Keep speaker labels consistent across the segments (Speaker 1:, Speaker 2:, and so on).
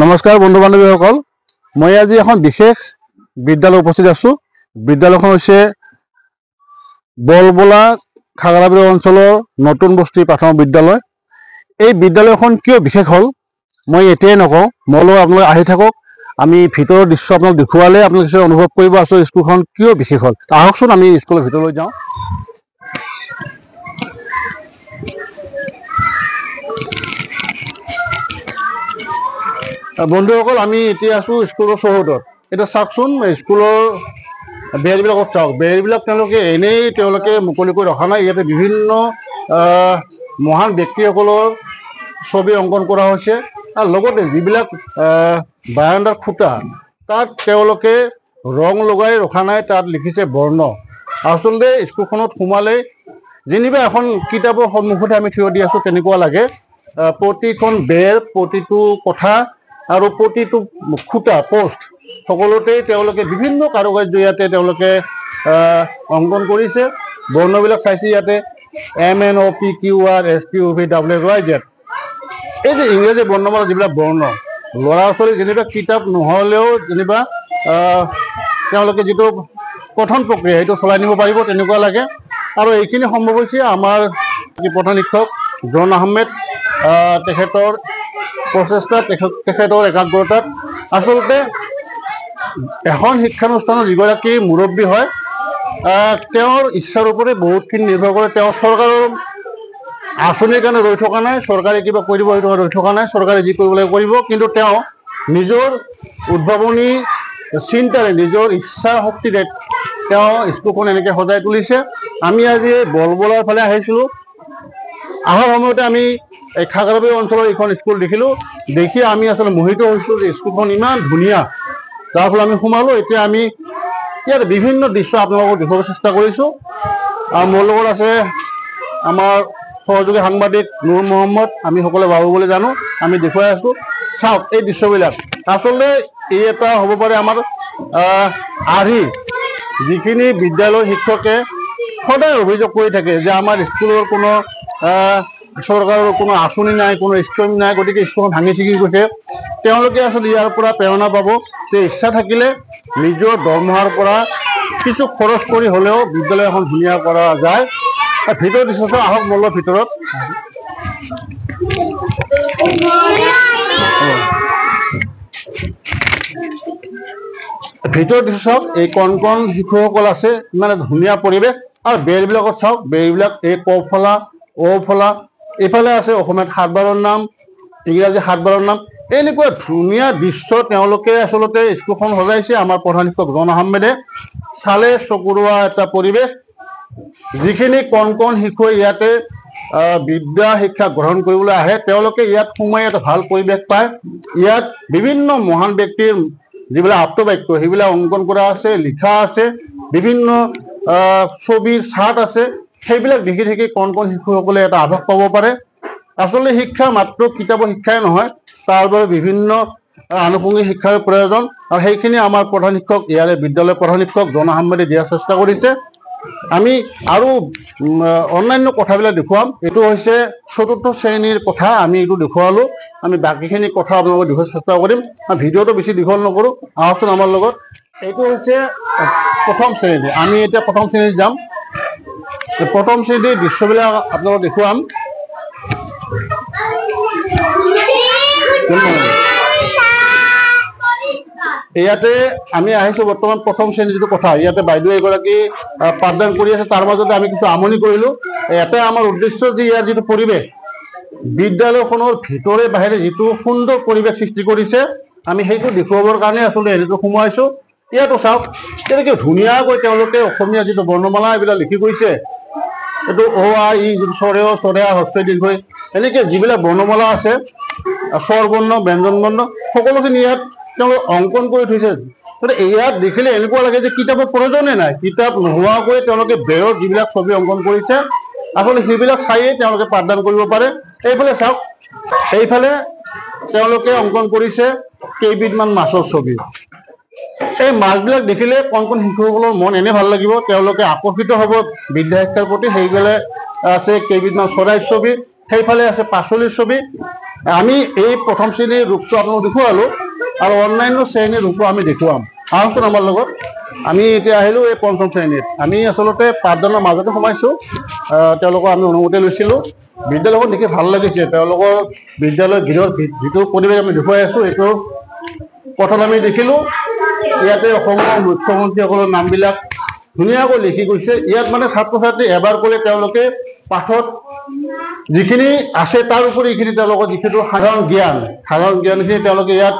Speaker 1: নমস্কাৰ বন্ধু বান্ধৱীসকল, মই আজি এখন বিশেষ বিদ্যালয় উপস্থিত আছো। বিদ্যালয়খন হৈছে বলবলা খাগৰাবাৰী অঞ্চলৰ নতুন বস্তি প্ৰাথমিক বিদ্যালয়। এই বিদ্যালয়খন কিয় বিশেষ হ'ল মই এতিয়াই নকওঁ, মই আপোনালোকে আহি থাকক, আমি ভিতৰৰ দৃশ্য আপোনাক দেখুৱালে আপোনালোকে কিছু অনুভৱ কৰিব আছো স্কুলখন কিয় বিশেষ হ'ল। আহকচোন আমি স্কুলৰ ভিতৰলৈ যাওঁ। বন্ধুসকল, আমি এতিয়া আছো স্কুলৰ চৌহদত। এতিয়া চাওকচোন, স্কুলৰ বেৰবিলাকত চাওক, বেৰবিলাক তেওঁলোকে মুকলিকৈ ৰখা নাই। ইয়াতে বিভিন্ন মহান ব্যক্তিসকলৰ ছবি অংকন কৰা হৈছে আৰু লগতে যিবিলাক বাৰাণ্ডাৰ খুঁটা তাত তেওঁলোকে ৰং লগাই ৰখা নাই, তাত লিখিছে বৰ্ণ। আচলতে স্কুলখনত সোমালে যেনিবা এখন কিতাপৰ সন্মুখতে আমি থিয় দি আছো তেনেকুৱা লাগে। প্ৰতিখন বেৰ, প্ৰতিটো কথা আৰু প্ৰতিটো খুঁটা পোষ্ট সকলোতেই তেওঁলোকে বিভিন্ন কাৰুকাৰ্য ইয়াতে তেওঁলোকে অংকন কৰিছে। বৰ্ণবিলাক চাইছে ইয়াতে MNOPQRSTUVWYZ। এই যে ইংৰাজী বৰ্ণমালা যিবিলাক বৰ্ণ, ল'ৰা ছোৱালী যেনিবা কিতাপ নহ'লেও যেনিবা তেওঁলোকে যিটো পঠন প্ৰক্ৰিয়া সেইটো চলাই নিব পাৰিব তেনেকুৱা লাগে। আৰু এইখিনি সম্ভৱ হৈছে আমাৰ প্ৰধান শিক্ষক জন আহমেদ, তেখেতৰ প্ৰচেষ্টা, তেখেতৰ একাগ্ৰতাত। আচলতে এখন শিক্ষানুষ্ঠানৰ যিগৰাকী মুৰব্বী হয় তেওঁৰ ইচ্ছাৰ ওপৰত বহুতখিনি নিৰ্ভৰ কৰে। তেওঁ চৰকাৰৰ আঁচনিৰ কাৰণে ৰৈ থকা নাই, চৰকাৰে কিবা কৰিব সেইটো ৰৈ থকা নাই, চৰকাৰে যি কৰিব লাগে কৰিব। কিন্তু তেওঁ নিজৰ উদ্ভাৱনী চিন্তাৰে, নিজৰ ইচ্ছা শক্তিৰে তেওঁ স্কুলখন এনেকৈ সজাই তুলিছে। আমি আজি বলবলাৰ ফালে আহিছিলোঁ, অহাৰ সময়তে আমি এই খাগৰাবাৰী অঞ্চলৰ এইখন স্কুল দেখিলোঁ। দেখি আমি আচলতে মোহিত হৈছোঁ যে স্কুলখন ইমান ধুনীয়া। যাৰ ফলত আমি সোমালোঁ। এতিয়া আমি ইয়াত বিভিন্ন দৃশ্য আপোনালোকক দেখুৱাব চেষ্টা কৰিছোঁ। আৰু মোৰ লগত আছে আমাৰ সহযোগী সাংবাদিক নুৰ মহম্মদ, আমি সকলোৱে বাবু বুলি জানো, আমি দেখুৱাই আছোঁ। চাওক এই দৃশ্যবিলাক, আচলতে এই এটা হ'ব পাৰে আমাৰ যিখিনি বিদ্যালয়ৰ শিক্ষকে সদায় অভিযোগ কৰি থাকে যে আমাৰ স্কুলৰ কোনো চৰকাৰৰ কোনো আঁচনি নাই, কোনো স্কিম নাই, গতিকে স্কুলখন ভাঙি ছিঙি গৈছে। তেওঁলোকে আচলতে ইয়াৰ পৰা প্ৰেৰণা পাব যে ইচ্ছা থাকিলে নিজৰ দৰমহাৰ পৰা কিছু খৰচ কৰি হ'লেও বিদ্যালয় এখন ধুনীয়া কৰা যায়। ভিতৰত দৃশ্য আহক মোৰ লগত ভিতৰত। ভিতৰত দৃশ্য চাওক, এই কণ কণ শিশুসকল আছে, ইমান ধুনীয়া পৰিৱেশ। আৰু বেৰবিলাকত চাওক, বেৰবিলাক এই ক ফলা, অ ফলা, এইফালে আছে অসমীয়াত ৭ বাৰৰ নাম, ইংৰাজী ৭ বাৰৰ নাম। এনেকুৱা ধুনীয়া দৃশ্য তেওঁলোকে আচলতে স্কুলখন সজাইছে। আমাৰ প্ৰধান শিক্ষক জন আহমেদে চালে চকুৰোৱা এটা পৰিৱেশ। যিখিনি কণ কণ শিশুৱে ইয়াতে বিদ্যা শিক্ষা গ্ৰহণ কৰিবলৈ আহে, তেওঁলোকে ইয়াত সোমাই এটা ভাল পৰিৱেশ পায়। ইয়াত বিভিন্ন মহান ব্যক্তিৰ যিবিলাক আপ্তবাক্য সেইবিলাক অংকন কৰা আছে, লিখা আছে, বিভিন্ন ছবিৰ চাৰ্ট আছে। সেইবিলাক দেখি দেখি কণ কণ শিশুসকলে এটা আভাস পাব পাৰে। আচলতে শিক্ষা মাত্ৰ কিতাপৰ শিক্ষাই নহয়, তাৰ বাবে বিভিন্ন আনুষংগিক শিক্ষাৰ প্ৰয়োজন। আৰু সেইখিনি আমাৰ প্ৰধান শিক্ষক, ইয়াৰে বিদ্যালয়ৰ প্ৰধান শিক্ষক জন আহমেদে দিয়াৰ চেষ্টা কৰিছে। আমি আৰু অন্যান্য কথাবিলাক দেখুৱাম। এইটো হৈছে ৪ৰ্থ শ্ৰেণীৰ কথা, আমি এইটো দেখুৱালোঁ। আমি বাকীখিনি কথা আপোনালোকক দেখুওৱাৰ চেষ্টা কৰিম। ভিডিঅ'টো বেছি দীঘল নকৰোঁ, আহকচোন আমাৰ লগত। এইটো হৈছে ১ম শ্ৰেণী, আমি এতিয়া ১ম শ্ৰেণীত যাম। ১ম শ্ৰেণীৰ দৃশ্যবিলাক আপোনালোকক দেখুৱাম। ইয়াতে আমি আহিছোঁ বৰ্তমান ১ম শ্ৰেণীৰ যিটো কথা, ইয়াতে বাইদেউ এগৰাকী পাঠদান কৰি আছে, তাৰ মাজতে আমি কিছু আমনি কৰিলোঁ। এটাই আমাৰ উদ্দেশ্য যে ইয়াৰ যিটো পৰিৱেশ, বিদ্যালয়খনৰ ভিতৰে বাহিৰে যিটো সুন্দৰ পৰিৱেশ সৃষ্টি কৰিছে, আমি সেইটো দেখুৱাবৰ কাৰণে আচলতে হেৰিটো সোমোৱাইছোঁ। ইয়াতো চাওক, তেনেকৈ ধুনীয়াকৈ তেওঁলোকে অসমীয়া যিটো বৰ্ণমালা এইবিলাক লিখি গৈছে। এইটো অ আ ই যিটো চৰেঅ চৰেয়া হস্ৰই দীৰ্ঘই, এনেকৈ যিবিলাক বৰ্ণমালা আছে, স্বৰ বৰ্ণ, ব্যঞ্জন বৰ্ণ, সকলোখিনি ইয়াত তেওঁলোকে অংকন কৰি থৈছে। গতিকে ইয়াত দেখিলে এনেকুৱা লাগে যে কিতাপৰ প্ৰয়োজনেই নাই। কিতাপ নোহোৱাকৈ তেওঁলোকে বেৰত যিবিলাক ছবি অংকন কৰিছে, আচলতে সেইবিলাক চায়েই তেওঁলোকে পাঠদান কৰিব পাৰে। এইফালে চাওক, এইফালে তেওঁলোকে অংকন কৰিছে কেইবিধমান মাছৰ ছবি। এই মাছবিলাক দেখিলে কণ কণ শিশুসকলৰ মন এনে ভাল লাগিব, তেওঁলোকে আকৰ্ষিত হ'ব বিদ্যা শিক্ষাৰ প্ৰতি। সেইফালে আছে কেইবিধমান চৰাইৰ ছবি, সেইফালে আছে পাচলিৰ ছবি। আমি এই প্ৰথম শ্ৰেণীৰ ৰূপটো আপোনালোক দেখুৱালোঁ আৰু অন্যান্য শ্ৰেণীৰ ৰূপো আমি দেখুৱাম। আহকচোন আমাৰ লগত। আমি এতিয়া আহিলোঁ এই পঞ্চম শ্ৰেণীত। আমি আচলতে পাঠদানৰ মাজতে সোমাইছোঁ। তেওঁলোকৰ আমি অনুমতি লৈছিলোঁ। বিদ্যালয়খন দেখি ভাল লাগিছে। তেওঁলোকৰ বিদ্যালয়ৰ যিটো পৰিৱেশ আমি দেখুৱাই আছোঁ, এইটো প্ৰথম আমি দেখিলোঁ ইয়াতে অসমৰ মুখ্যমন্ত্ৰীসকলৰ নামবিলাক ধুনীয়াকৈ লিখি গৈছে। ইয়াত মানে ছাত্ৰ ছাত্ৰী এবাৰ কৰি তেওঁলোকে পাঠত যিখিনি আছে তাৰ উপৰি এইখিনি তেওঁলোকৰ যিটো সাধাৰণ জ্ঞানখিনি তেওঁলোকে ইয়াত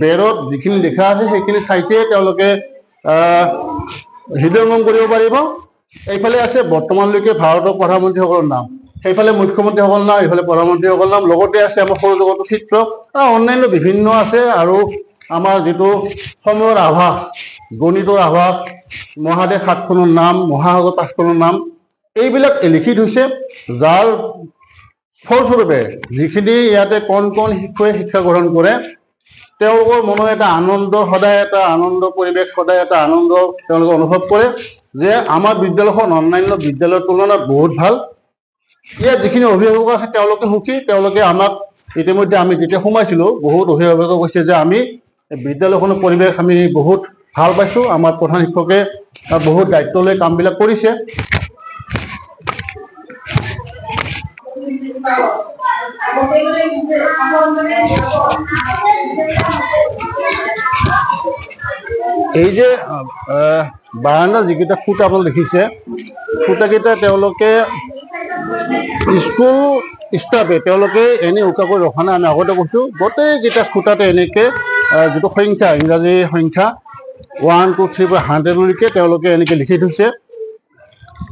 Speaker 1: বেৰত যিখিনি লিখা আছে সেইখিনি চাইছে তেওঁলোকে হৃদয়ঙ্গম কৰিব পাৰিব। এইফালে আছে বৰ্তমানলৈকে ভাৰতৰ প্ৰধানমন্ত্ৰীসকলৰ নাম, সেইফালে মুখ্যমন্ত্ৰীসকলৰ নাম, এইফালে প্ৰধানমন্ত্ৰীসকলৰ নাম, লগতে আছে আমাৰ সৌৰজগতৰ চিত্ৰ, অন্যান্য বিভিন্ন আছে। আৰু আমাৰ যিটো সময়ৰ আভাস, গণিতৰ আভাস, মহাদেশ সাতখনৰ নাম, মহাসাগৰ পাঁচখনৰ নাম, এইবিলাক লিখি থৈছে। যাৰ ফলস্বৰূপে যিখিনি ইয়াতে কণ কণ শিশুৱে শিক্ষা গ্ৰহণ কৰে তেওঁলোকৰ মনত এটা আনন্দ, সদায় এটা আনন্দ পৰিৱেশ, সদায় এটা আনন্দ তেওঁলোকে অনুভৱ কৰে যে আমাৰ বিদ্যালয়খন অন্যান্য বিদ্যালয়ৰ তুলনাত বহুত ভাল। ইয়াত যিখিনি অভিভাৱক আছে তেওঁলোকে সুখী। তেওঁলোকে আমাক ইতিমধ্যে আমি যেতিয়া সোমাইছিলোঁ বহুত অভিভাৱকে কৈছে যে আমি বিদ্যালয়খনৰ পৰিৱেশ আমি বহুত ভাল পাইছোঁ। আমাৰ প্ৰধান শিক্ষকে বহুত দায়িত্ব লৈ কামবিলাক কৰিছে। এই যে বাৰাণ্ডাৰ যিকেইটা খুঁটা আপোনালোকে দেখিছে, খুঁটাকেইটা তেওঁলোকে স্কুল ষ্টাফে তেওঁলোকে এনেই উকাকৈ ৰখা নাই। আমি আগতে কৈছোঁ গোটেইকেইটা খুঁটাতে এনেকৈ যিটো সংখ্যা, ইংৰাজী সংখ্যা 1 2 3 পৰা 100লৈকে তেওঁলোকে এনেকৈ লিখি থৈছে।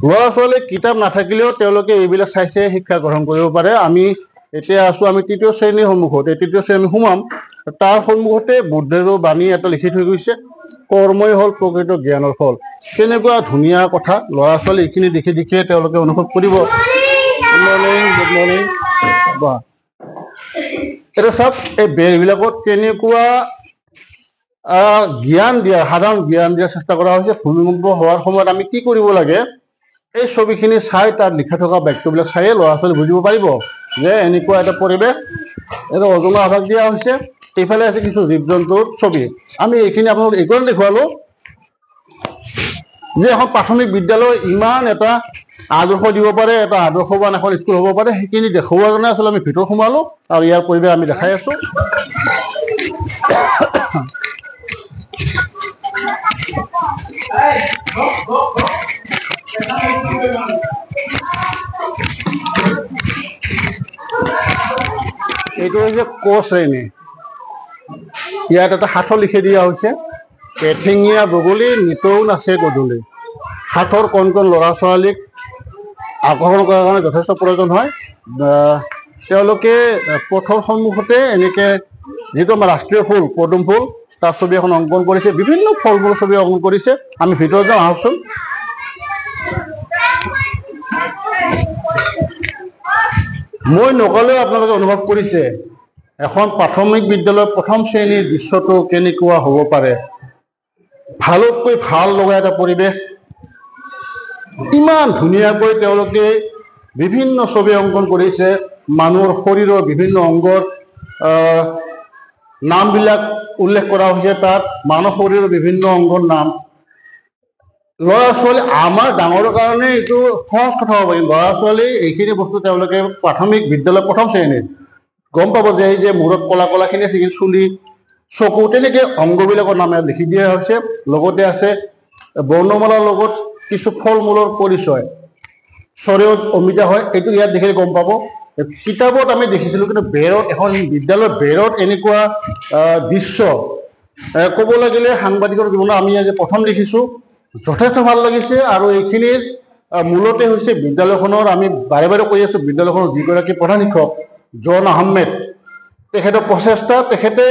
Speaker 1: ল'ৰা ছোৱালীৰ কিতাপ নাথাকিলেও তেওঁলোকে এইবিলাক চাইছে শিক্ষা গ্ৰহণ কৰিব পাৰে। আমি এতিয়া আছোঁ আমি তৃতীয় শ্ৰেণীৰ সন্মুখত। এই তৃতীয় শ্ৰেণী আমি সোমাম। তাৰ সন্মুখতে বুদ্ধদেৱৰ বাণী এটা লিখি থৈ গৈছে, কৰ্মই হ'ল প্ৰকৃত জ্ঞানৰ ফল। কেনেকুৱা ধুনীয়া কথা। ল'ৰা ছোৱালী এইখিনি দেখি দেখিয়ে তেওঁলোকে অনুভৱ কৰিব। Good morning. বাহ, এতিয়া চাওক এই বেৰবিলাকত কেনেকুৱা জ্ঞান দিয়া, সাধাৰণ জ্ঞান দিয়াৰ চেষ্টা কৰা হৈছে। ভূমিকম্প হোৱাৰ সময়ত আমি কি কৰিব লাগে এই ছবিখিনি চাই তাত লিখা থকা বাক্যবিলাক চায়ে ল'ৰা ছোৱালী বুজিব পাৰিব যে এনেকুৱা এটা পৰিৱেশ। এটা অজনা আভাস দিয়া হৈছে। এইফালে আছে কিছু জীৱ জন্তুৰ ছবি। আমি এইখিনি আপোনালোক এইকাৰণে দেখুৱালোঁ যে এখন প্ৰাথমিক বিদ্যালয় ইমান এটা আদৰ্শ দিব পাৰে, এটা আদৰ্শৱান এখন স্কুল হ'ব পাৰে, সেইখিনি দেখুওৱাৰ কাৰণে আচলতে আমি ভিতৰত সোমালোঁ আৰু ইয়াৰ পৰিৱেশ আমি দেখাই আছোঁ। এইটো হৈছে ক শ্ৰেণী। ইয়াত এটা সাঁথৰ লিখি দিয়া হৈছে, এঠেঙীয়া বগলী নিতৌ নাচে গধূলি। সাঁথৰ কণ কণ ল'ৰা ছোৱালীক আকৰ্ষণ কৰাৰ কাৰণে যথেষ্ট প্ৰয়োজন হয়। তেওঁলোকে পথৰ সন্মুখতে এনেকৈ যিটো আমাৰ ৰাষ্ট্ৰীয় ফুল পদুম ফুল তাৰ ছবি এখন অংকন কৰিছে, বিভিন্ন ফল মূলৰ ছবি অংকন কৰিছে। আমি ভিতৰত যাওঁ, আহকচোন। মই নকলেও আপোনালোকে অনুভৱ কৰিছে এখন প্ৰাথমিক বিদ্যালয়ৰ প্ৰথম শ্ৰেণীৰ দৃশ্যটো কেনেকুৱা হ'ব পাৰে। ভালতকৈ ভাল লগা এটা পৰিৱেশ। ইমান ধুনীয়াকৈ তেওঁলোকে বিভিন্ন ছবি অংকন কৰিছে। মানুহৰ শৰীৰৰ বিভিন্ন অংগৰ নামবিলাক উল্লেখ কৰা হৈছে। তাত মানৱ শৰীৰৰ বিভিন্ন অংগৰ নাম। ল'ৰা ছোৱালী আমাৰ ডাঙৰৰ কাৰণে এইটো সহজ কথা হ'ব পাৰিম। ল'ৰা ছোৱালী এইখিনি বস্তু তেওঁলোকে প্ৰাথমিক বিদ্যালয় প্ৰথম শ্ৰেণীত গম পাব যে এই যে মূৰত কলা কলাখিনি আছে, চুলি, চকু, তেনেকৈ অংগবিলাকৰ নাম ইয়াত লিখি দিয়া হৈছে। লগতে আছে বৰ্ণমালাৰ লগত কিছু ফল মূলৰ পৰিচয়, চৰাইত অমিতা হয়, এইটো ইয়াত দেখিলে গম পাব। কিতাপত আমি দেখিছিলোঁ, কিন্তু বেৰত এখন বিদ্যালয়ৰ বেৰত এনেকুৱা দৃশ্য ক'ব লাগিলে সাংবাদিকৰ জীৱনত আমি আজি প্ৰথম দেখিছোঁ। যথেষ্ট ভাল লাগিছে। আৰু এইখিনিৰ মূলতে হৈছে বিদ্যালয়খনৰ, আমি বাৰে বাৰে কৈ আছোঁ, বিদ্যালয়খনৰ যিগৰাকী প্ৰধান শিক্ষক জন আহমেদ, তেখেতৰ প্ৰচেষ্টা। তেখেতে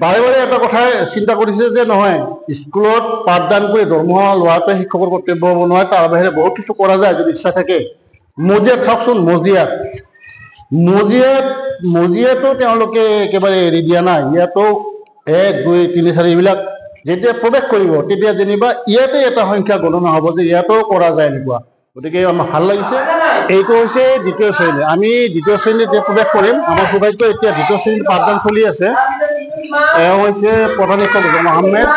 Speaker 1: বাৰে বাৰে এটা কথাই চিন্তা কৰিছে যে নহয়, স্কুলত পাঠদান কৰি দৰমহা লোৱাটোৱে শিক্ষকৰ কৰ্তব্য হ'ব নহয়, তাৰ বাহিৰে বহুত কিছু কৰা যায় যদি ইচ্ছা থাকে। মজিয়াত চাওকচোন, মজিয়াতো তেওঁলোকে একেবাৰে এৰি দিয়া নাই। ইয়াতো 1 2 3 4 এইবিলাক যেতিয়া প্ৰৱেশ কৰিব তেতিয়া যেনিবা ইয়াতে এটা সংখ্যা গণনা হ'ব যে ইয়াতো কৰা যায় এনেকুৱা। গতিকে আমাৰ ভাল লাগিছে। এইটো হৈছে দ্বিতীয় শ্ৰেণী। আমি দ্বিতীয় শ্ৰেণীত প্ৰৱেশ কৰিম। আমাৰ সৌভাগ্য এতিয়া দ্বিতীয় শ্ৰেণীত পাঠদান চলি আছে। এওঁ হৈছে প্ৰধান শিক্ষক জন আহমেদ,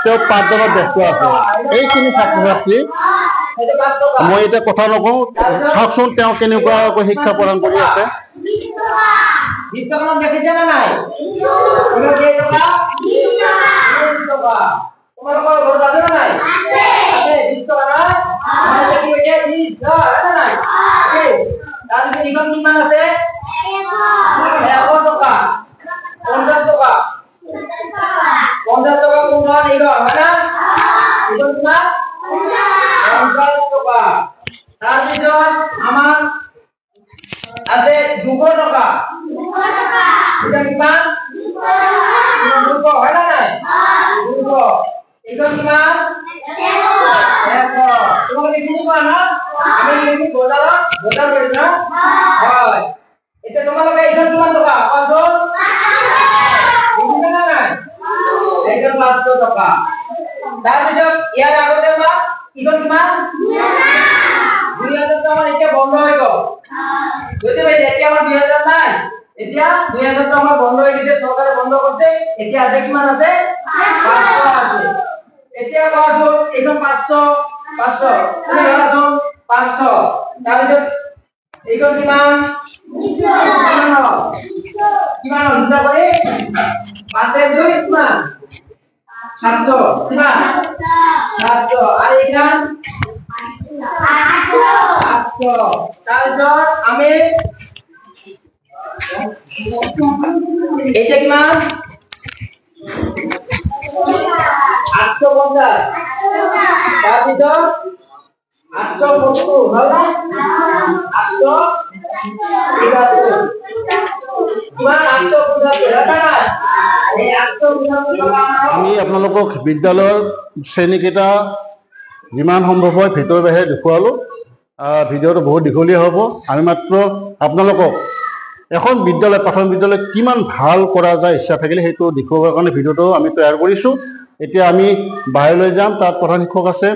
Speaker 1: তেওঁ পাঠদানত ব্যস্ত আছে। এইখিনি ছাত্ৰ ছাত্ৰী, মই এতিয়া কথা নকওঁ, চাওকচোন তেওঁ কেনেকুৱাকৈ শিক্ষা প্ৰদান কৰি আছে। আমি আপোনালোকক বিদ্যালয়ৰ শ্ৰেণীকেইটা যিমান সম্ভৱ হয় ভিতৰৰ বাহিৰে দেখুৱালোঁ। ভিডিঅ'টো বহুত দীঘলীয়া হ'ব। আমি মাত্ৰ আপোনালোকক এখন বিদ্যালয়, প্ৰাথমিক বিদ্যালয় কিমান ভাল কৰা যায় ইচ্ছা থাকিলে সেইটো দেখুৱাবৰ কাৰণে ভিডিঅ'টো আমি তৈয়াৰ কৰিছোঁ। এতিয়া আমি বাহিৰলৈ যাম, তাত প্ৰধান শিক্ষক আছে,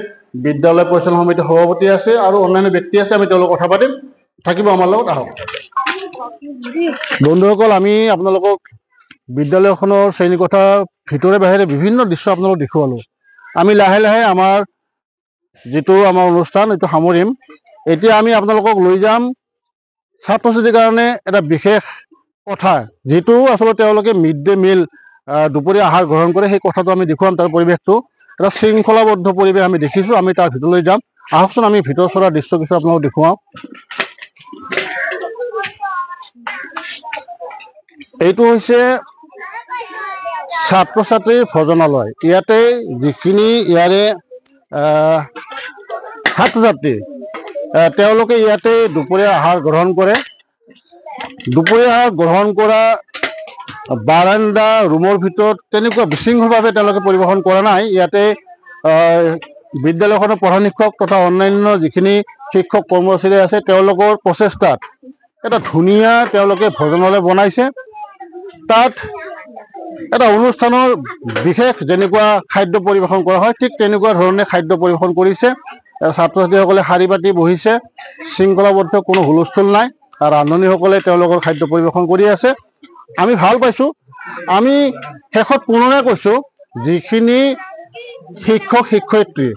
Speaker 1: বিদ্যালয় পৰিচালনা সমিতিৰ সভাপতি আছে আৰু অন্যান্য ব্যক্তি আছে। আমি তেওঁলোকক কথা পাতিম, থাকিব আমাৰ লগত। আহক বন্ধুসকল, আমি আপোনালোকক বিদ্যালয়খনৰ শ্ৰেণীকোঠা ভিতৰে বাহিৰে বিভিন্ন দৃশ্য আপোনালোকক দেখুৱালোঁ। আমি লাহে লাহে আমাৰ যিটো আমাৰ অনুষ্ঠান এইটো সামৰিম। এতিয়া আমি আপোনালোকক লৈ যাম ছাত্ৰ ছাত্ৰীৰ কাৰণে এটা বিশেষ কথা, যিটো আচলতে তেওঁলোকে মিড ডে মিল দুপৰীয়া আহাৰ গ্ৰহণ কৰে। সেই কথাটো আমি দেখুৱাম। তাৰ পৰিৱেশটো এটা শৃংখলাবদ্ধ পৰিৱেশ আমি দেখিছোঁ। আমি তাৰ ভিতৰলৈ যাম। আহকচোন আমি ভিতৰ চৰা দৃশ্য কিছু আপোনালোকক দেখুৱাওঁ। এইটো হৈছে ছাত্ৰ ছাত্ৰীৰ ভোজনালয়। ইয়াতে যিখিনি ইয়াৰে ছাত্ৰ ছাত্ৰী তেওঁলোকে ইয়াতে দুপৰীয়া আহাৰ গ্ৰহণ কৰে। দুপৰীয়া আহাৰ গ্ৰহণ কৰা বাৰাণ্ডা ৰুমৰ ভিতৰত তেনেকুৱা বিশৃংখলভাৱে তেওঁলোকে পৰিৱেশন কৰা নাই। ইয়াতে বিদ্যালয়খনৰ প্ৰধান শিক্ষক তথা অন্যান্য যিখিনি শিক্ষক কৰ্মচাৰী আছে তেওঁলোকৰ প্ৰচেষ্টাত এটা ধুনীয়া তেওঁলোকে ভোজনালয় বনাইছে। তাত এটা অনুষ্ঠানৰ বিশেষ যেনেকুৱা খাদ্য পৰিৱেশন কৰা হয় ঠিক তেনেকুৱা ধৰণে খাদ্য পৰিৱেশন কৰিছে। ছাত্ৰ ছাত্ৰীসকলে শাৰী পাতি বহিছে, শৃংখলাবদ্ধ, কোনো হুলস্থুল নাই। আৰু ৰান্ধনীসকলে তেওঁলোকৰ খাদ্য পৰিৱেশন কৰি আছে। আমি ভাল পাইছোঁ। আমি শেষত পুনৰাই কৈছোঁ, যিখিনি শিক্ষক শিক্ষয়িত্ৰী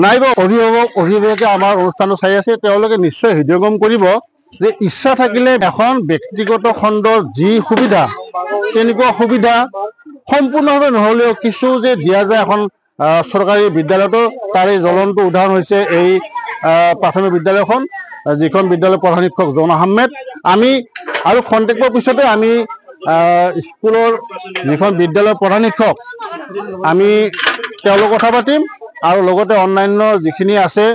Speaker 1: নাইবা অভিভাৱকে আমাৰ অনুষ্ঠানটো চাই আছে তেওঁলোকে নিশ্চয় হৃদয়ঙ্গম কৰিব যে ইচ্ছা থাকিলে এখন ব্যক্তিগত খণ্ডৰ যি সুবিধা তেনেকুৱা সুবিধা সম্পূৰ্ণভাৱে নহ'লেও কিছু যে দিয়া যায় এখন চৰকাৰী বিদ্যালয়তো। তাৰে জ্বলন্ত উদাহৰণ হৈছে এই প্ৰাথমিক বিদ্যালয়খন, যিখন বিদ্যালয়ৰ প্ৰধান শিক্ষক জন আহমেদ। আমি আৰু খন্তেকৰ পিছতে আমি স্কুলৰ যিখন বিদ্যালয়ৰ প্ৰধান শিক্ষক আমি তেওঁলোকৰ কথা পাতিম আৰু লগতে অন্যান্য যিখিনি আছে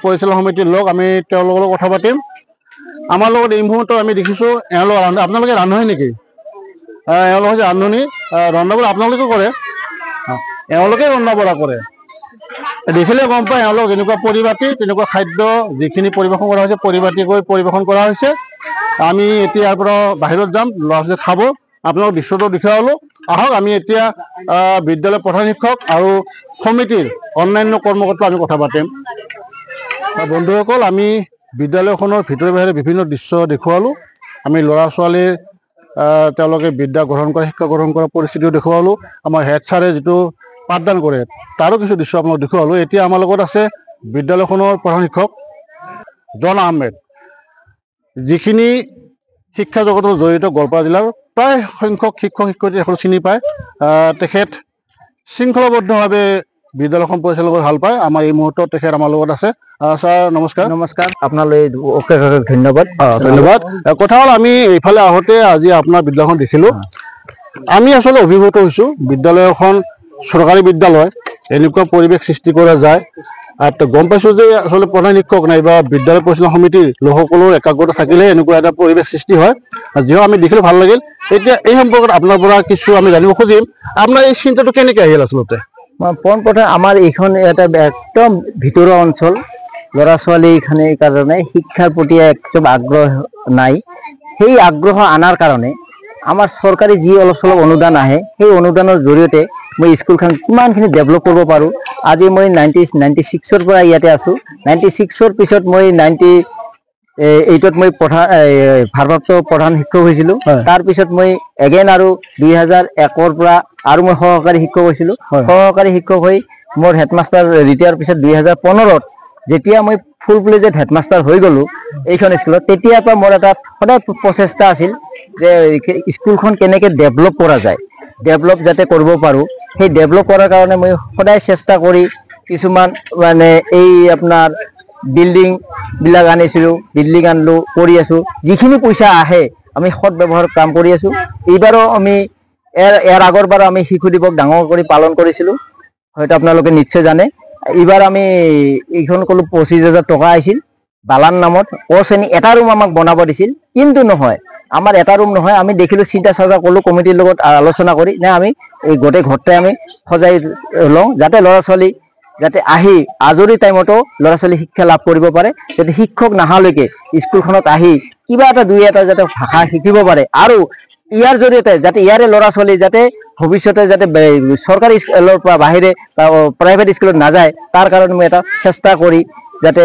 Speaker 1: পৰিচালনা সমিতিৰ লোক আমি তেওঁলোকৰ লগত কথা পাতিম। আমাৰ লগত এই মুহূৰ্তত আমি দেখিছোঁ এওঁলোক আপোনালোকে ৰান্ধনি নেকি? এওঁলোক হৈছে ৰান্ধনি। ৰন্ধা বঢ়া আপোনালোকে কৰে? এওঁলোকে ৰন্ধা বঢ়া কৰে। দেখিলে গম পায় এওঁলোক যেনেকুৱা পৰিপাটি তেনেকুৱা খাদ্য যিখিনি পৰিৱেশন কৰা হৈছে পৰিপাটিকৈ পৰিৱেশন কৰা হৈছে। আমি এতিয়া ইয়াৰ পৰা বাহিৰত যাম, ল'ৰা ছোৱালী খাব। আপোনালোক দৃশ্যটো দেখুৱালোঁ। আহক আমি এতিয়া বিদ্যালয়ৰ প্ৰধান শিক্ষক আৰু সমিতিৰ অন্যান্য কৰ্মকৰ্তা আমি কথা পাতিম। বন্ধুসকল, আমি বিদ্যালয়খনৰ ভিতৰে বাহিৰে বিভিন্ন দৃশ্য দেখুৱালোঁ। আমি ল'ৰা ছোৱালীৰ তেওঁলোকে বিদ্যা গ্ৰহণ কৰা, শিক্ষা গ্ৰহণ কৰা পৰিস্থিতিও দেখুৱালোঁ। আমাৰ হেড ছাৰে যিটো পাঠদান কৰে তাৰো কিছু দৃশ্য আপোনাক দেখুৱালোঁ। এতিয়া আমাৰ লগত আছে বিদ্যালয়খনৰ প্ৰধান শিক্ষক জন আহমেদ, যিখিনি শিক্ষা জগতৰ জড়িত গোৱালপাৰা জিলাৰ প্ৰায় সংখ্যক শিক্ষক শিক্ষয়িত্ৰী এখন চিনি পায়। তেখেত শৃংখলাবদ্ধভাৱে বিদ্যালয়খন পৰিচালনা কৰি ভাল পায়। আমাৰ এই মুহূৰ্তত তেখেত আমাৰ লগত আছে। ছাৰ নমস্কাৰ।
Speaker 2: নমস্কাৰ, আপোনালৈ অশেষ ধন্যবাদ।
Speaker 1: ধন্যবাদ। কথা হ'ল, আমি এইফালে আহোঁতে আজি আপোনাৰ বিদ্যালয়খন দেখিলোঁ। আমি আচলতে অভিভূত হৈছোঁ। বিদ্যালয় এখন চৰকাৰী বিদ্যালয়, এনেকুৱা পৰিৱেশ সৃষ্টি কৰা যায়। গম পাইছোঁ যে আচলতে প্ৰধান শিক্ষক নাইবা বিদ্যালয় পৰিচালনা সমিতিৰ লোকসকলৰ একাগ্ৰতা থাকিলে এনেকুৱা এটা পৰিৱেশ সৃষ্টি হয়। যিহেতু আমি দেখিলোঁ ভাল লাগিল। এতিয়া এই সম্পৰ্কত আপোনাৰ পৰা কিছু আমি জানিব খুজিম, আপোনাৰ এই চিন্তাটো কেনেকৈ আহিল আচলতে?
Speaker 2: পোনপ্ৰথমে আমাৰ এইখন এটা একদম ভিতৰুৱা অঞ্চল, ল'ৰা ছোৱালী এইখানে কাৰণে শিক্ষাৰ প্ৰতি একদম আগ্ৰহ নাই। সেই আগ্ৰহ আনাৰ কাৰণে আমাৰ চৰকাৰী যি অলপ চলপ অনুদান আহে, সেই অনুদানৰ জৰিয়তে মই স্কুলখন কিমানখিনি ডেভেলপ কৰিব পাৰোঁ। আজি মই 96ৰ পৰা ইয়াতে আছোঁ। 96ৰ পিছত মই 98ত মই ভাৰপ্ৰাপ্ত প্ৰধান শিক্ষক হৈছিলোঁ। তাৰপিছত মই এগেইন আৰু 2001ৰ পৰা আৰু মই সহকাৰী শিক্ষক হৈছিলোঁ। সহকাৰী শিক্ষক হৈ মোৰ হেডমাষ্টাৰ ৰিটায়াৰ পিছত 2015ত যেতিয়া মই ফুল প্লেজেড হেডমাষ্টাৰ হৈ গ'লোঁ এইখন স্কুলত, তেতিয়াৰ পৰা মোৰ এটা সদায় প্ৰচেষ্টা আছিল যে স্কুলখন কেনেকৈ ডেভেলপ কৰা যায়, ডেভেলপ যাতে কৰিব পাৰোঁ। সেই ডেভেলপ কৰাৰ কাৰণে মই সদায় চেষ্টা কৰি কিছুমান মানে এই আপোনাৰ বিল্ডিংবিলাক আনিছিলোঁ, বিল্ডিং আনিলোঁ, কৰি আছোঁ। যিখিনি পইচা আহে আমি সৎ ব্যৱহাৰত কাম কৰি আছোঁ। এইবাৰো আমি ইয়াৰ আগৰবাৰো আমি শিশু দিৱস ডাঙৰ কৰি পালন কৰিছিলোঁ, হয়তো আপোনালোকে নিশ্চয় জানে। এইবাৰ আমি এইখন ক'লো 25,000 টকা আহিছিল বালান নামত। শ্ৰেণী এটা ৰুম আমাক বনাব দিছিল, কিন্তু নহয়, আমাৰ এটা ৰুম নহয়। আমি দেখিলোঁ, চিন্তা চৰ্চা কৰিলোঁ কমিটিৰ লগত আলোচনা কৰি, নে আমি এই গোটেই ঘৰতে আমি সজাই লওঁ, যাতে ল'ৰা ছোৱালী যাতে আহি আজৰি টাইমতো ল'ৰা ছোৱালী শিক্ষা লাভ কৰিব পাৰে, যাতে শিক্ষক নহালৈকে স্কুলখনত আহি কিবা এটা দুই এটা যাতে ভাষা শিকিব পাৰে। আৰু ইয়াৰ জৰিয়তে যাতে ইয়াৰে ল'ৰা ছোৱালী যাতে ভৱিষ্যতে যাতে চৰকাৰী স্কুলৰ পৰা বাহিৰে প্ৰাইভেট স্কুলত নাযায়, তাৰ কাৰণে মই এটা চেষ্টা কৰি যাতে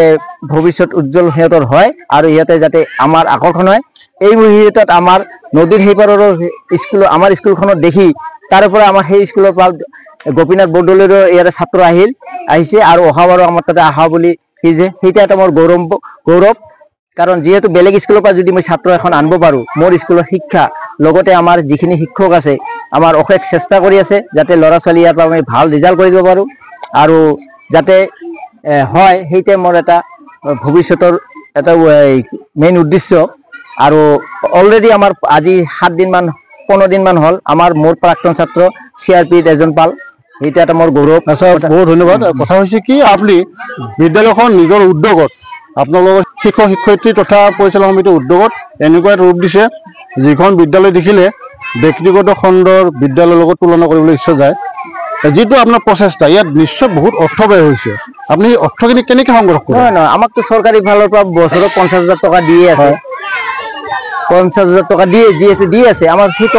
Speaker 2: ভৱিষ্যত উজ্জ্বল সিহঁতৰ হয় আৰু সিহঁতে যাতে আমাৰ আকৰ্ষণ হয়। এই মুহূৰ্তত আমাৰ নদীৰ সেইপাৰৰো স্কুল আমাৰ স্কুলখনত দেখি তাৰ পৰা আমাৰ সেই স্কুলৰ পৰা গোপীনাথ বৰদলৈৰো ইয়াৰে ছাত্ৰ আহিছে আৰু অহাবাৰো আমাৰ তাতে আহা বুলি সেইটা এটা মোৰ গৌৰৱ। কাৰণ যিহেতু বেলেগ স্কুলৰ পৰা যদি মই ছাত্ৰ এখন আনিব পাৰোঁ, মোৰ স্কুলৰ শিক্ষা লগতে আমাৰ যিখিনি শিক্ষক আছে আমাৰ অশেষ চেষ্টা কৰি আছে যাতে ল'ৰা ছোৱালী ইয়াৰ পৰা আমি ভাল ৰিজাল্ট কৰিব পাৰোঁ আৰু যাতে হয়, সেইটোৱে মোৰ এটা ভৱিষ্যতৰ এটা মেইন উদ্দেশ্য। আৰু অলৰেডি আমাৰ আজি 15 দিনমান হ'ল আমাৰ মোৰ প্ৰাক্তন ছাত্ৰ CRPত এজন পাল, সেইটো এটা মোৰ গৌৰৱ।
Speaker 1: বহুত ধন্যবাদ। কথা হৈছে কি, আপুনি বিদ্যালয়খন নিজৰ উদ্যোগত আপোনালোকৰ শিক্ষক শিক্ষয়িত্ৰী তথা পৰিচালনা সমিতিৰ উদ্যোগত এনেকুৱা এটা ৰূপ দিছে, যিখন বিদ্যালয় দেখিলে ব্যক্তিগত খণ্ডৰ বিদ্যালয়ৰ লগত তুলনা কৰিবলৈ ইচ্ছা যায়। যিটো আপোনাৰ প্ৰচেষ্টা, ইয়াত নিশ্চয় বহুত অৰ্থ ব্যয় হৈছে। আপুনি অৰ্থখিনি কেনেকৈ সংগ্ৰহ কৰে?
Speaker 2: নহয়, আমাকতো চৰকাৰী ফালৰ পৰা বছৰত 50,000 টকা দিয়ে আছে। 50,000 টকা যিহেতু দি আছে, আমাৰ সেই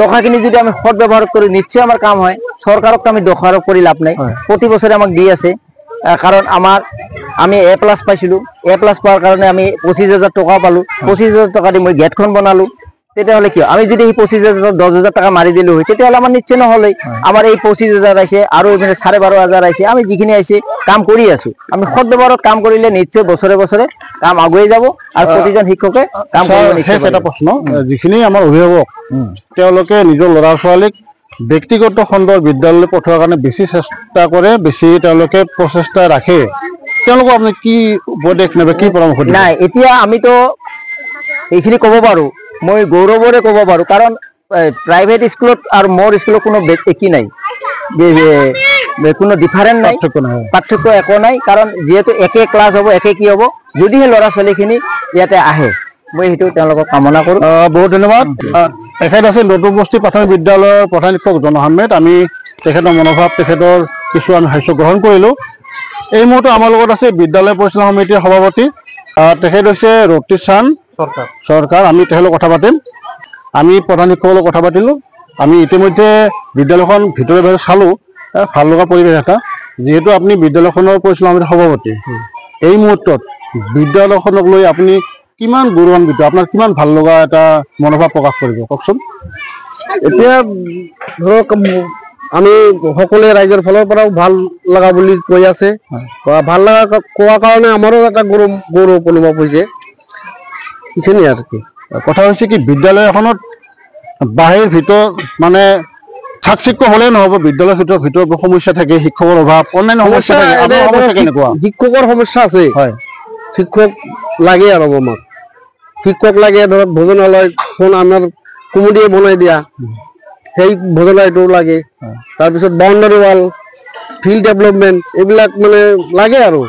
Speaker 2: টকাখিনি যদি আমি সৎ ব্যৱহাৰ কৰি নিশ্চয় আমাৰ কাম হয়। চৰকাৰক আমি দোষাৰোপ কৰি লাভ নাই। প্ৰতি বছৰে আমাক দি আছে, কাৰণ আমি A+ পাইছিলোঁ। A+ পোৱাৰ কাৰণে আমি 25,000 টকা পালোঁ। 25,000 টকা দি মই গেটখন বনালোঁ। তেতিয়াহ'লে কিয় আমি যদি সেই 25,000 10,000 টকা মাৰি দিলোঁ হয়, তেতিয়াহ'লে আমাৰ নিশ্চয় নহ'লে। আমাৰ এই 25,000 আহিছে আৰু এইপিনে 12,500 আহিছে। আমি যিখিনি আহিছে কাম কৰি আছোঁ। আমি সৎ ব্যৱহাৰত কাম কৰিলে নিশ্চয় বছৰে বছৰে কাম আগুৱাই যাব আৰু প্ৰতিজন শিক্ষকে কাম কৰিব।
Speaker 1: এটা প্ৰশ্ন, যিখিনি আমাৰ অভিভাৱক তেওঁলোকে নিজৰ ল'ৰা ছোৱালীক ব্যক্তিগত খণ্ডৰ বিদ্যালয়লৈ পঠোৱাৰ কাৰণে বেছি চেষ্টা কৰে, বেছি তেওঁলোকে প্ৰচেষ্টা ৰাখে, তেওঁলোকক আপুনি কি উপদেশ নেবে, কি পৰামৰ্শ দিব?
Speaker 2: নাই, এতিয়া আমিতো এইখিনি ক'ব পাৰোঁ, মই গৌৰৱৰে ক'ব পাৰোঁ, কাৰণ প্ৰাইভেট স্কুলত আৰু মোৰ স্কুলত কোনো একেই নাই, কোনো ডিফাৰেণ্ট নাই, পাৰ্থক্য একো নাই। কাৰণ যিহেতু একে ক্লাছ হ'ব, একে কি হ'ব, যদিহে ল'ৰা ছোৱালীখিনি ইয়াতে আহে, মই সেইটো তেওঁলোকক কামনা কৰোঁ।
Speaker 1: বহুত ধন্যবাদ। তেখেত আছিল নতুন বস্তি প্ৰাথমিক বিদ্যালয়ৰ প্ৰধান শিক্ষক জন আহমেদ। আমি তেখেতৰ মনোভাৱ, তেখেতৰ কিছু আমি সাহায্য গ্ৰহণ কৰিলোঁ। এই মুহূৰ্তে আমাৰ লগত আছে বিদ্যালয় পৰিচালনা সমিতিৰ সভাপতি, তেখেত হৈছে ৰক্তিচান চৰকাৰ। আমি তেখেতৰ কথা পাতিম। আমি প্ৰধান শিক্ষকৰ লগত কথা পাতিলোঁ। আমি ইতিমধ্যে বিদ্যালয়খন ভিতৰে বাহিৰে চালোঁ, ভাল লগা পৰিৱেশ এটা। যিহেতু আপুনি বিদ্যালয়খনৰ পৰিচালনা সমিতিৰ সভাপতি, এই মুহূৰ্তত বিদ্যালয়খনক লৈ আপুনি কিমান গৌৰৱান্বিত, আপোনাৰ কিমান ভাল লগা এটা মনোভাৱ প্ৰকাশ কৰিব কওকচোন।
Speaker 3: এতিয়া ধৰক আমি সকলোৱে ৰাইজৰ ফালৰ পৰাও ভাল লগা বুলি কৈ আছে, ভাল লগা কোৱাৰ কাৰণে আমাৰো এটা গৌৰৱ অনুভৱ হৈছে, এইখিনিয়ে আৰু কি।
Speaker 1: কথা হৈছে কি বিদ্যালয় এখনত বাহিৰ ভিতৰ মানে চাকচিক্য হ'লে নহ'ব, বিদ্যালয়ৰ ভিতৰত সমস্যা থাকে, শিক্ষকৰ অভাৱ, অন্যান্য সমস্যা থাকে। আপোনাৰ সমস্যা কেনেকুৱা?
Speaker 3: শিক্ষকৰ সমস্যা আছে,
Speaker 1: হয়,
Speaker 3: শিক্ষক লাগে আৰু আমাক শিক্ষক লাগে। ধৰক ভোজনালয়খন আমাৰ কুমুদিয়ে বনাই দিয়া, সেই ভোজনালয়টো লাগে। তাৰপিছত বাউণ্ডাৰী ৱাল, ফিল্ড ডেভেলপমেণ্ট এইবিলাক মানে লাগে আৰু।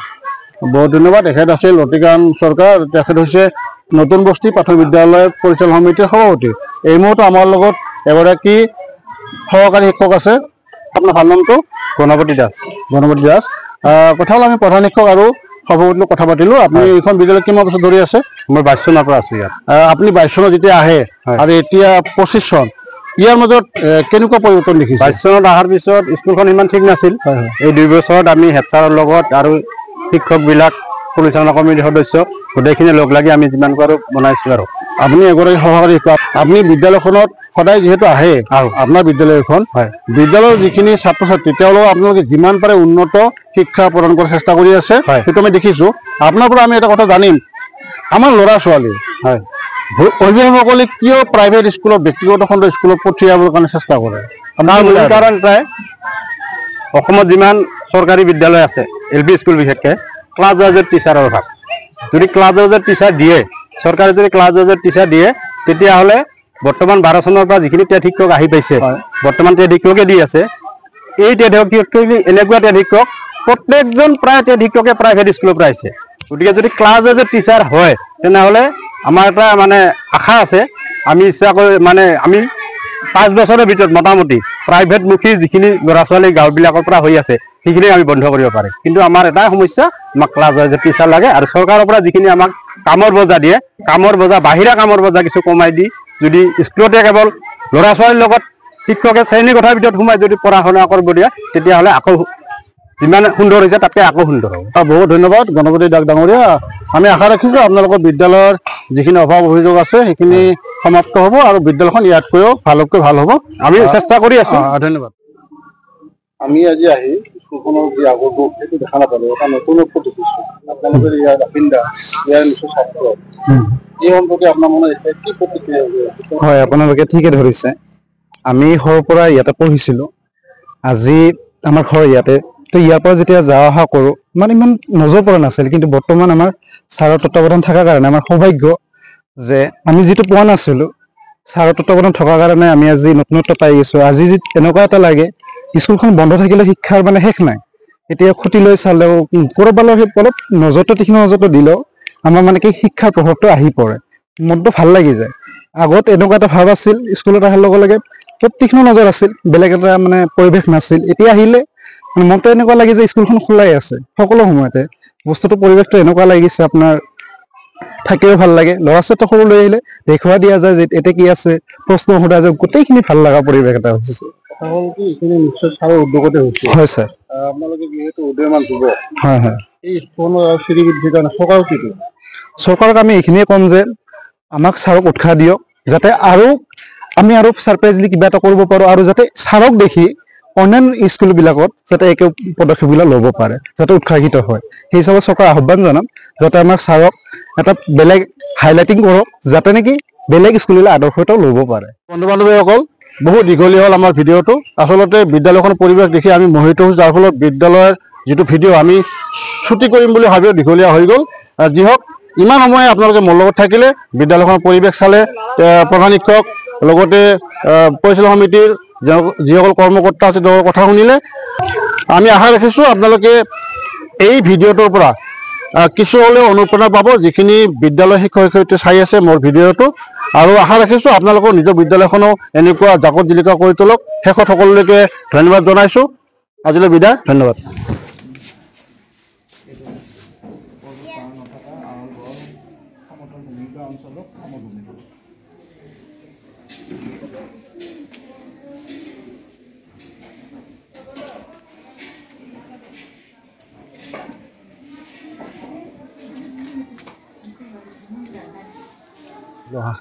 Speaker 1: বহুত ধন্যবাদ। তেখেত আছে লতিকান চৰকাৰ, তেখেত হৈছে নতুন বস্তি প্ৰাথমিক বিদ্যালয় পৰিচালনা সমিতিৰ সভাপতি। এই মুহূৰ্তে আমাৰ লগত এগৰাকী সহকাৰী শিক্ষক আছে। আপোনাৰ ভাল নামটো?
Speaker 3: গণপতি দাস।
Speaker 1: গণপতি দাস। কথা হ'ল আমি প্ৰধান শিক্ষক আৰু সভাপতিৰ কথা পাতিলোঁ। আপুনি এইখন বিদ্যালয় কিমান বছৰ ধৰি আছে?
Speaker 3: মই 22 চনৰ পৰা আছোঁ ইয়াত।
Speaker 1: আপুনি 22 চনত যেতিয়া আহে আৰু এতিয়া 25 চন, ইয়াৰ মাজত কেনেকুৱা পৰিৱৰ্তন দেখিছে?
Speaker 3: 22 চনত অহাৰ পিছত স্কুলখন ইমান ঠিক নাছিল। এই 2 বছৰত আমি হেড ছাৰৰ লগত আৰু শিক্ষকবিলাক, পৰিচালনা কমিটিৰ সদস্য গোটেইখিনি লগ লাগি আমি যিমান পাৰোঁ বনাইছোঁ আৰু।
Speaker 1: আপুনি এগৰাকী সহকাৰী শিক্ষক, আপুনি বিদ্যালয়খনত সদায় যিহেতু আহে, আপোনাৰ বিদ্যালয়খন বিদ্যালয়ৰ যিখিনি ছাত্ৰ ছাত্ৰী তেওঁলোকক আপোনালোকে যিমান পাৰে উন্নত শিক্ষা প্ৰদান কৰাৰ চেষ্টা কৰি আছে, সেইটো আমি দেখিছোঁ। আপোনাৰ পৰা আমি এটা কথা জানিম, আমাৰ ল'ৰা ছোৱালী অভিভাৱকসকলে কিয় প্ৰাইভেট স্কুলত, ব্যক্তিগত খণ্ডৰ স্কুলত পঠিয়াবৰ কাৰণে চেষ্টা কৰে?
Speaker 3: কাৰণ প্ৰায় অসমত যিমান চৰকাৰী বিদ্যালয় আছে, LP স্কুল বিশেষকৈ, ক্লাছ ৱাইজৰ টিচাৰৰ অভাৱ। যদি ক্লাছ ৱাইজৰ টিচাৰ দিয়ে, চৰকাৰে যদি ক্লাছ ৱাইজৰ টিচাৰ দিয়ে, তেতিয়াহ'লে বৰ্তমান 12 চনৰ পৰা যিখিনি টেট শিক্ষক আহি পাইছে, বৰ্তমান টেট শিক্ষকে দি আছে। এই টেট শিক্ষক এনেকুৱা টেট শিক্ষক প্ৰত্যেকজন প্ৰায় টেট শিক্ষকে প্ৰাইভেট স্কুলৰ পৰা আহিছে। গতিকে যদি ক্লাছ ৱাইজৰ টিচাৰ হয়, তেনেহ'লে আমাৰ এটা মানে আশা আছে, আমি ইচ্ছা কৰি মানে আমি 5 বছৰৰ ভিতৰত মোটামুটি প্ৰাইভেটমুখী যিখিনি ল'ৰা ছোৱালী গাঁওবিলাকৰ পৰা হৈ আছে, সেইখিনি আমি বন্ধ কৰিব পাৰে। কিন্তু আমাৰ এটাই সমস্যা, আমাক ক্লাছ ৱাইজৰ টিচাৰ লাগে। আৰু চৰকাৰৰ পৰা যিখিনি আমাক কামৰ বজা দিয়ে, কামৰ বজা, বাহিৰা কামৰ বজা কিছু কমাই দি যদি স্কুলতে কেৱল ল'ৰা ছোৱালীৰ লগত শিক্ষকে শ্ৰেণীৰ কথাৰ ভিতৰত সোমাই যদি পঢ়া শুনা কৰিব দিয়ে, তেতিয়াহ'লে আকৌ যিমান সুন্দৰ হৈছে তাতকৈ আকৌ সুন্দৰ হ'ব।
Speaker 1: বহুত ধন্যবাদ গণপতি দাস ডাঙৰীয়া। আমি আশা ৰাখিছোঁ আপোনালোকৰ বিদ্যালয়ৰ যিখিনি অভাৱ অভিযোগ আছে সেইখিনি সমাপ্ত হ'ব আৰু বিদ্যালয়খন ইয়াতকৈও ভালতকৈ ভাল হ'ব।
Speaker 3: আমি চেষ্টা কৰি আছোঁ।
Speaker 1: ধন্যবাদ। আমি আজি আহি স্কুলখনৰ যি আগৰ ৰূপ সেইটো দেখা নাপালোঁ, এটা নতুন ৰূপ দেখিছোঁ। আপোনালোকে ইয়াৰ বাসিন্দা, ইয়াৰ নিশ্চয় ছাত্ৰ, এই সম্পৰ্কে আপোনাৰ মনত এতিয়া কি প্ৰতিক্ৰিয়া?
Speaker 4: হয়, আপোনালোকে ঠিকে ধৰিছে। আমি সৰুৰ পৰা ইয়াতে পঢ়িছিলোঁ, আজি আমাৰ ঘৰ ইয়াতে, তো ইয়াৰ পৰা যেতিয়া যাৱা অহা কৰোঁ মানে ইমান নজৰ পৰা নাছিল। কিন্তু বৰ্তমান আমাৰ ছাৰৰ তত্বাৱধান থকাৰ কাৰণে আমাৰ সৌভাগ্য যে আমি যিটো পোৱা নাছিলোঁ, ছাৰৰ তত্বাৱধান থকাৰ কাৰণে আমি আজি নতুনত্ব পাই গৈছোঁ। আজি এনেকুৱা এটা লাগে স্কুলখন বন্ধ থাকিলেও শিক্ষাৰ মানে শেষ নাই। এতিয়া ক্ষতি লৈ চালেও ক'ৰবালৈ সেই অলপ নজৰটো, তীক্ষ্ণ নজৰটো দিলেও আমাৰ মানে কি শিক্ষাৰ প্ৰভাৱটো আহি পৰে, মনটো ভাল লাগি যায়। আগত এনেকুৱা এটা ভাৱ আছিল, স্কুলত অহাৰ লগে লগে তীক্ষ্ণ নজৰ আছিল, বেলেগ এটা মানে পৰিৱেশ নাছিল। এতিয়া আহিলে মনটো এনেকুৱা লাগে যে স্কুলখন খোলাই আছে সকলো সময়তে। বস্তুটো পৰিৱেশটো এনেকুৱা লাগিছে, আপোনাৰ থাকিও ভাল লাগে। ল'ৰা ছোৱালী সৰু লৈ আহিলে দেখুৱাই দিয়া যায় যে এতিয়া কি আছে, প্ৰশ্ন সোধা যায়, গোটেইখিনি ভাল লগা পৰিৱেশ এটা হৈছে।
Speaker 1: নিশ্চয় ছাৰৰ উদ্যোগতে হৈছে।
Speaker 4: হয় ছাৰ।
Speaker 1: আপোনালোকে যিহেতু উদীয়মান যুৱ,
Speaker 4: হয় হয়,
Speaker 1: এই স্কুলৰ শ্ৰীবৃদ্ধিৰ কাৰণে চৰকাৰক কি দিম?
Speaker 4: চৰকাৰক আমি এইখিনিয়ে ক'ম যে আমাক ছাৰক উৎসাহ দিয়ক, যাতে আৰু আমি আৰু ছাৰপ্ৰাইজলি কিবা এটা কৰিব পাৰোঁ, আৰু যাতে ছাৰক দেখি অন্যান্য স্কুলবিলাকত যাতে একে পদক্ষেপবিলাক ল'ব পাৰে, যাতে উৎসাহিত হয়। সেই হিচাপে চৰকাৰ আহ্বান জনাম যাতে আমাৰ ছাৰক এটা বেলেগ হাইলাইটিং কৰক, যাতে নেকি বেলেগ স্কুললৈ আদৰ্শ এটাও ল'ব পাৰে।
Speaker 1: বন্ধু বান্ধৱীসকল, বহুত দীঘলীয়া হ'ল আমাৰ ভিডিঅ'টো। আচলতে বিদ্যালয়খনৰ পৰিৱেশ দেখি আমি মোহিত হৈছোঁ, যাৰ ফলত বিদ্যালয়ৰ যিটো ভিডিঅ' আমি ছুটি কৰিম বুলি ভাবিও দীঘলীয়া হৈ গ'ল। যি হওক, ইমান সময় আপোনালোকে মোৰ লগত থাকিলে, বিদ্যালয়খনৰ পৰিৱেশ চালে, প্ৰধান শিক্ষক লগতে পৰিচালনা সমিতিৰ যিসকল কৰ্মকৰ্তা আছে তেওঁলোকৰ কথা শুনিলে। আমি আশা ৰাখিছোঁ আপোনালোকে এই ভিডিঅ'টোৰ পৰা কিছু হ'লেও অনুপ্ৰেৰণা পাব, যিখিনি বিদ্যালয় শিক্ষক শিক্ষয়িত্ৰী চাই আছে মোৰ ভিডিঅ'টো। আৰু আশা ৰাখিছোঁ আপোনালোকৰ নিজৰ বিদ্যালয়খনো এনেকুৱা জাকত জিলিকা কৰি তোলক। শেষত সকলোলৈকে ধন্যবাদ জনাইছোঁ। আজিলৈ বিদায়, ধন্যবাদ। লোহা